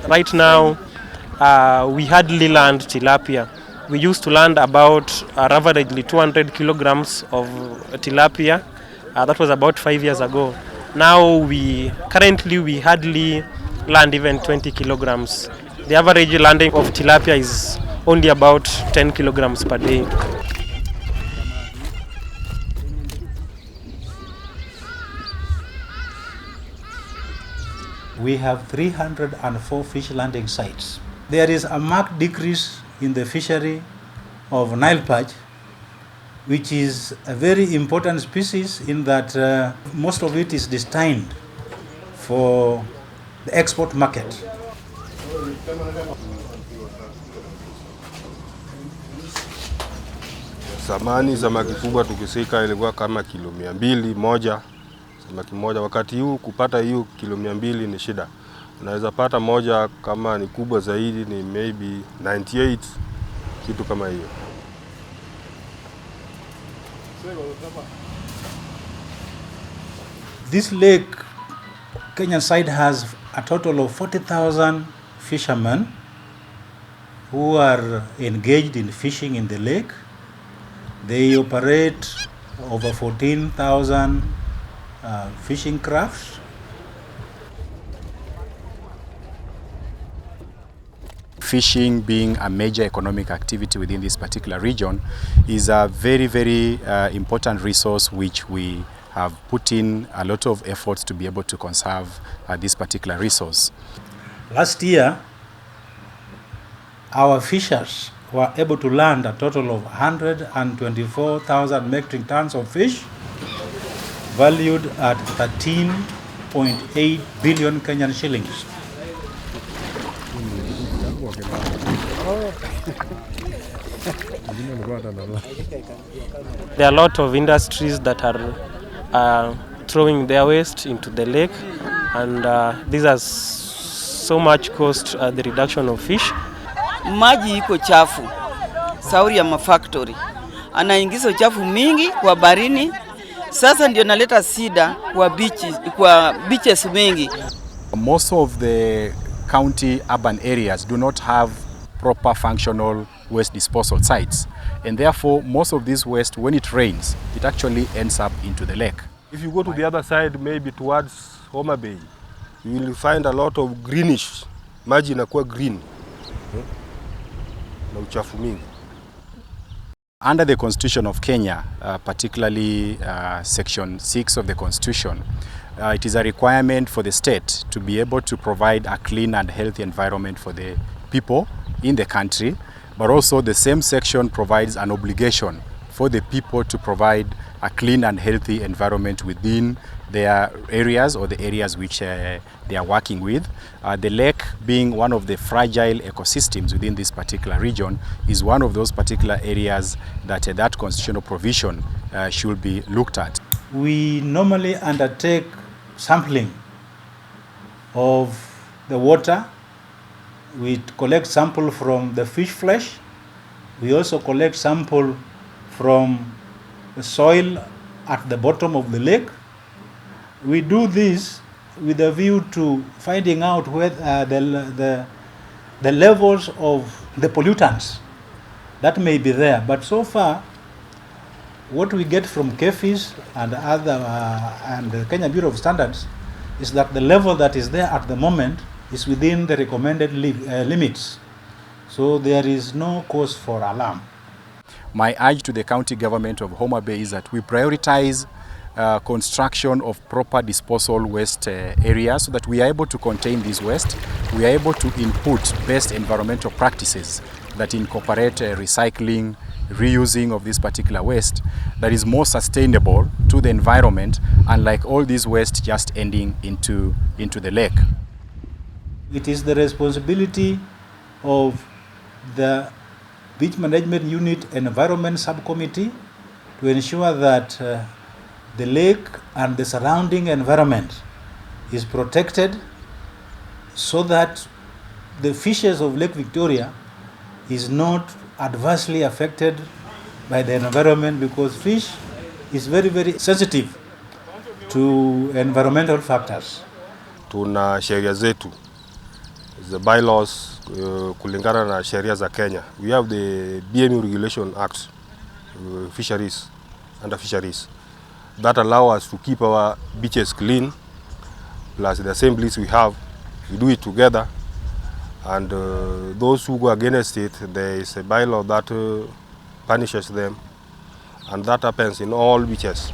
Right now, we hardly land tilapia. We used to land about averagely 200 kilograms of tilapia. That was about 5 years ago. Now currently we hardly land even 20 kilograms. The average landing of tilapia is only about 10 kilograms per day. We have 304 fish landing sites. There is a marked decrease in the fishery of Nile perch, which is a very important species in that most of it is destined for the export market. Zamani samaki kubwa tukisika ilikuwa kama kilo 200 moja, samaki moja. Wakati huu kupata hiyo kilo 200 ni shida. Unaweza pata moja kama ni kubwa zaidi ni maybe 98, kitu kama hiyo. This lake, Kenyan side has a total of 40,000 fishermen who are engaged in fishing in the lake. They operate over 14,000 fishing crafts. Fishing being a major economic activity within this particular region is a very, very important resource which we have put in a lot of efforts to be able to conserve this particular resource. Last year, our fishers were able to land a total of 124,000 metric tons of fish, valued at 13.8 billion Kenyan shillings. There are a lot of industries that are throwing their waste into the lake, and this has so much cost the reduction of fish. Maji iko chafu, sauri ya mafactory anaingiza uchafu mingi kwa barini. Sasa ndio naleta sida kwa beaches mingi. Most of the county urban areas do not have proper functional waste disposal sites, and therefore most of this waste, when it rains, it actually ends up into the lake. If you go to the other side, maybe towards Homa Bay, you will find a lot of greenish. Maji inakuwa green na uchafu mingi. Under the Constitution of Kenya, particularly Section 6 of the Constitution, it is a requirement for the state to be able to provide a clean and healthy environment for the people in the country, but also the same section provides an obligation for the people to provide a clean and healthy environment within their areas or the areas which they are working with. The lake, being one of the fragile ecosystems within this particular region, is one of those particular areas that that constitutional provision should be looked at. We normally undertake sampling of the water. We collect sample from the fish flesh. We also collect sample from the soil at the bottom of the lake. We do this with a view to finding out where the levels of the pollutants that may be there. But so far, what we get from KEFIS and and the Kenya Bureau of Standards is that the level that is there at the moment is within the recommended limits. So there is no cause for alarm. My urge to the county government of Homa Bay is that we prioritize construction of proper disposal waste areas so that we are able to contain this waste. We are able to input best environmental practices that incorporate recycling, reusing of this particular waste that is more sustainable to the environment, unlike all this waste just ending into the lake. It is the responsibility of the Beach Management Unit and Environment Subcommittee to ensure that the lake and the surrounding environment is protected so that the fishes of Lake Victoria is not adversely affected by the environment, because fish is very, very sensitive to environmental factors. Tuna sheria zetu, the bylaws kulingana na sheria za Kenya. We have the BMU Regulation Act, fisheries, under fisheries, that allow us to keep our beaches clean, plus the assemblies we have, we do it together. And those who go against it, there is a bylaw that punishes them, and that happens in all beaches.